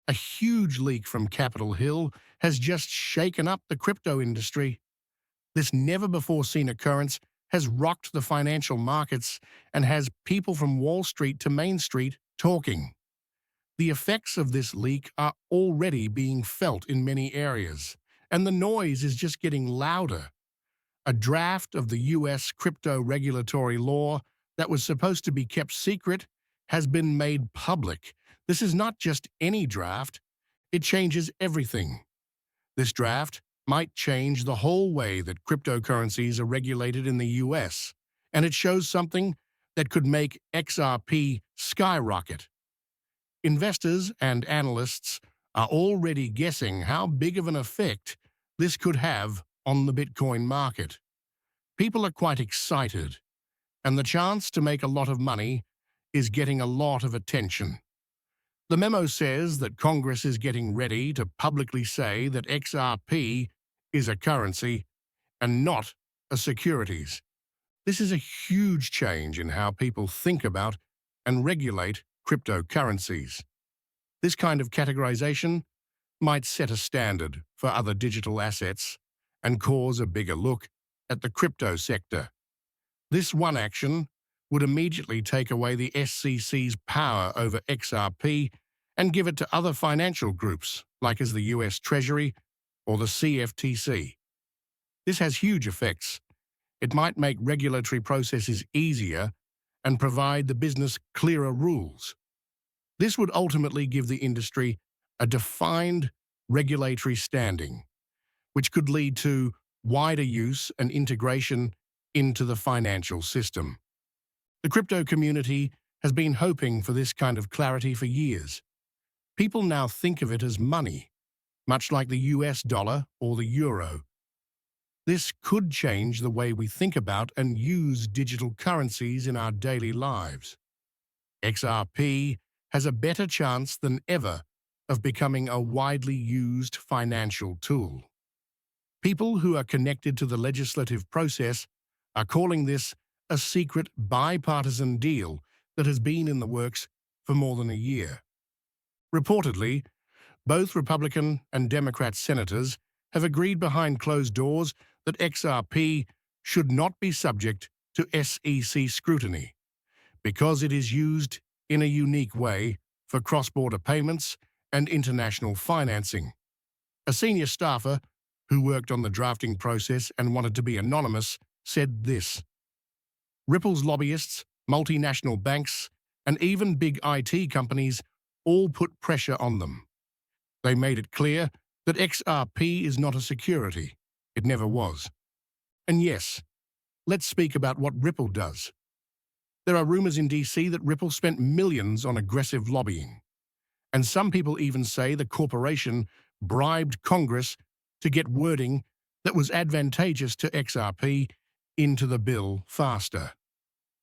A huge leak from Capitol Hill has just shaken up the crypto industry. This never-before-seen occurrence has rocked the financial markets and has people from Wall Street to Main Street talking. The effects of this leak are already being felt in many areas, and the noise is just getting louder. A draft of the U.S. crypto regulatory law that was supposed to be kept secret has been made public. This is not just any draft. It changes everything. This draft might change the whole way that cryptocurrencies are regulated in the US, and it shows something that could make XRP skyrocket. Investors and analysts are already guessing how big of an effect this could have on the Bitcoin market. People are quite excited, and the chance to make a lot of money is getting a lot of attention. The memo says that Congress is getting ready to publicly say that XRP is a currency and not a securities. This is a huge change in how people think about and regulate cryptocurrencies. This kind of categorization might set a standard for other digital assets and cause a bigger look at the crypto sector. This one action would immediately take away the SEC's power over XRP and give it to other financial groups, like as the US Treasury or the CFTC. This has huge effects. It might make regulatory processes easier and provide the business clearer rules. This would ultimately give the industry a defined regulatory standing, which could lead to wider use and integration into the financial system. The crypto community has been hoping for this kind of clarity for years. People now think of it as money, much like the US dollar or the euro. This could change the way we think about and use digital currencies in our daily lives. XRP has a better chance than ever of becoming a widely used financial tool. People who are connected to the legislative process are calling this a secret bipartisan deal that has been in the works for more than a year. Reportedly, both Republican and Democrat senators have agreed behind closed doors that XRP should not be subject to SEC scrutiny because it is used in a unique way for cross-border payments and international financing. A senior staffer who worked on the drafting process and wanted to be anonymous said this: Ripple's lobbyists, multinational banks, and even big IT companies all put pressure on them. They made it clear that XRP is not a security. It never was. And yes, let's speak about what Ripple does. There are rumors in DC that Ripple spent millions on aggressive lobbying. And some people even say the corporation bribed Congress to get wording that was advantageous to XRP into the bill faster.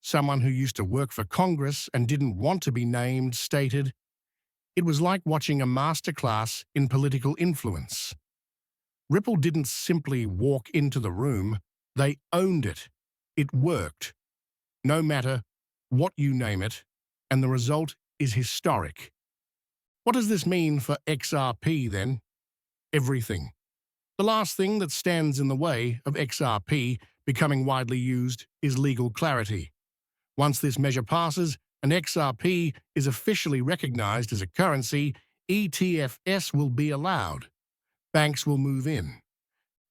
Someone who used to work for Congress and didn't want to be named stated, "It was like watching a masterclass in political influence." Ripple didn't simply walk into the room, they owned it. It worked. No matter what you name it, and the result is historic. What does this mean for XRP then? Everything. The last thing that stands in the way of XRP becoming widely used is legal clarity. Once this measure passes and XRP is officially recognized as a currency, ETFs will be allowed. Banks will move in.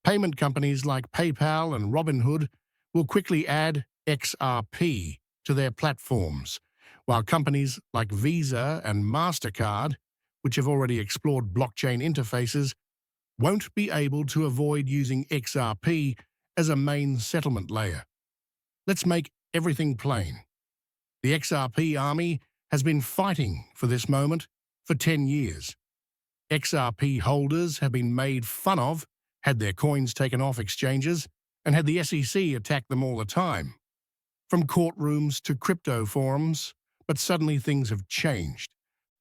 Payment companies like PayPal and Robinhood will quickly add XRP to their platforms, while companies like Visa and MasterCard, which have already explored blockchain interfaces, won't be able to avoid using XRP as a main settlement layer. Let's make everything plain. The XRP army has been fighting for this moment for 10 years. XRP holders have been made fun of, had their coins taken off exchanges, and had the SEC attack them all the time. From courtrooms to crypto forums, but suddenly things have changed.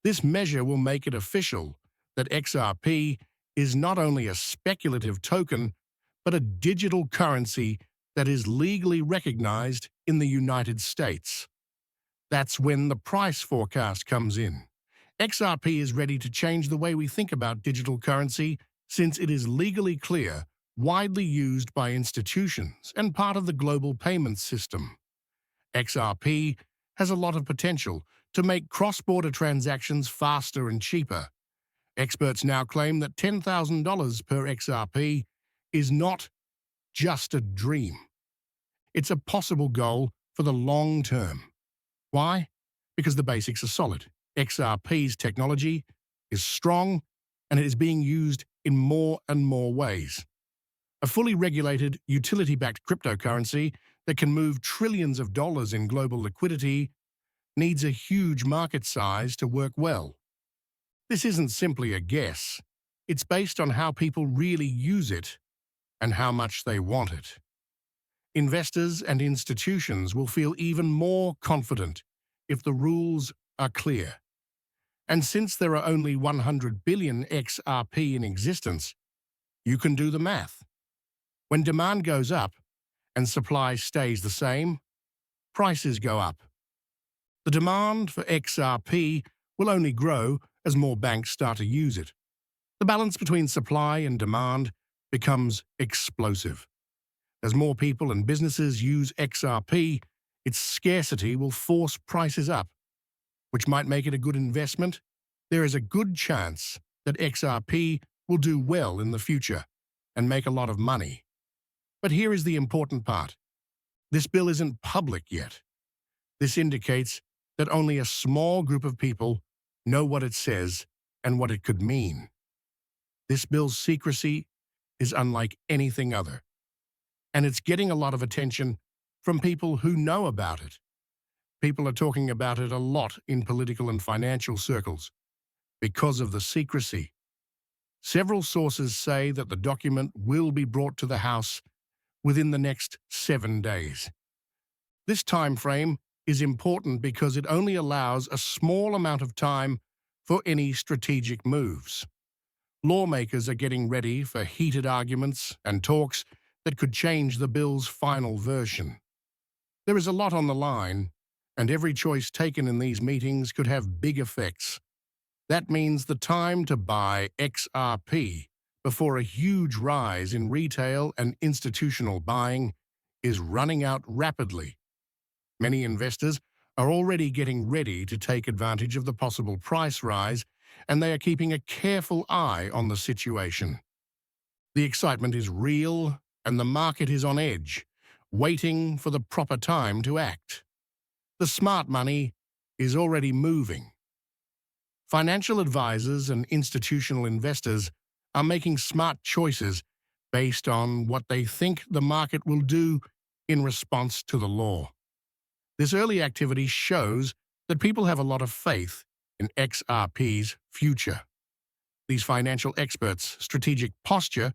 This measure will make it official that XRP is not only a speculative token, but a digital currency that is legally recognized in the United States. That's when the price forecast comes in. XRP is ready to change the way we think about digital currency since it is legally clear, widely used by institutions, and part of the global payments system. XRP has a lot of potential to make cross-border transactions faster and cheaper. Experts now claim that $10,000 per XRP is not just a dream. It's a possible goal for the long term. Why? Because the basics are solid. XRP's technology is strong and it is being used in more and more ways. A fully regulated, utility-backed cryptocurrency that can move trillions of dollars in global liquidity needs a huge market size to work well. This isn't simply a guess. It's based on how people really use it and how much they want it. Investors and institutions will feel even more confident if the rules are clear. And since there are only 100 billion XRP in existence, you can do the math. When demand goes up and supply stays the same, prices go up. The demand for XRP will only grow as more banks start to use it. The balance between supply and demand becomes explosive. As more people and businesses use XRP, its scarcity will force prices up, which might make it a good investment. There is a good chance that XRP will do well in the future and make a lot of money. But here is the important part. This bill isn't public yet. This indicates that only a small group of people know what it says and what it could mean. This bill's secrecy is unlike anything other, and it's getting a lot of attention from people who know about it. People are talking about it a lot in political and financial circles because of the secrecy. Several sources say that the document will be brought to the House within the next 7 days. This time frame is important because it only allows a small amount of time for any strategic moves. Lawmakers are getting ready for heated arguments and talks that could change the bill's final version. There is a lot on the line, and every choice taken in these meetings could have big effects. That means the time to buy XRP before a huge rise in retail and institutional buying is running out rapidly. Many investors are already getting ready to take advantage of the possible price rise, and they are keeping a careful eye on the situation. The excitement is real, and the market is on edge, waiting for the proper time to act. The smart money is already moving. Financial advisors and institutional investors are making smart choices based on what they think the market will do in response to the law. This early activity shows that people have a lot of faith in XRP's future. These financial experts' strategic posture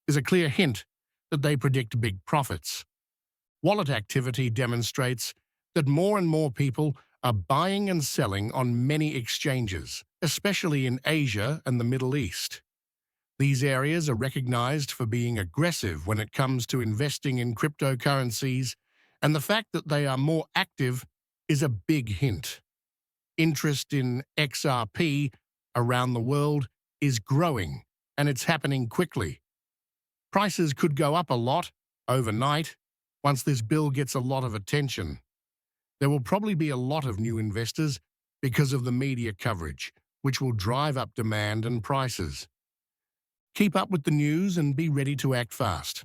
is a clear hint that they predict big profits. Wallet activity demonstrates that more and more people are buying and selling on many exchanges, especially in Asia and the Middle East. These areas are recognized for being aggressive when it comes to investing in cryptocurrencies, and the fact that they are more active is a big hint. Interest in XRP around the world is growing, and it's happening quickly. Prices could go up a lot overnight once this bill gets a lot of attention. There will probably be a lot of new investors because of the media coverage, which will drive up demand and prices. Keep up with the news and be ready to act fast.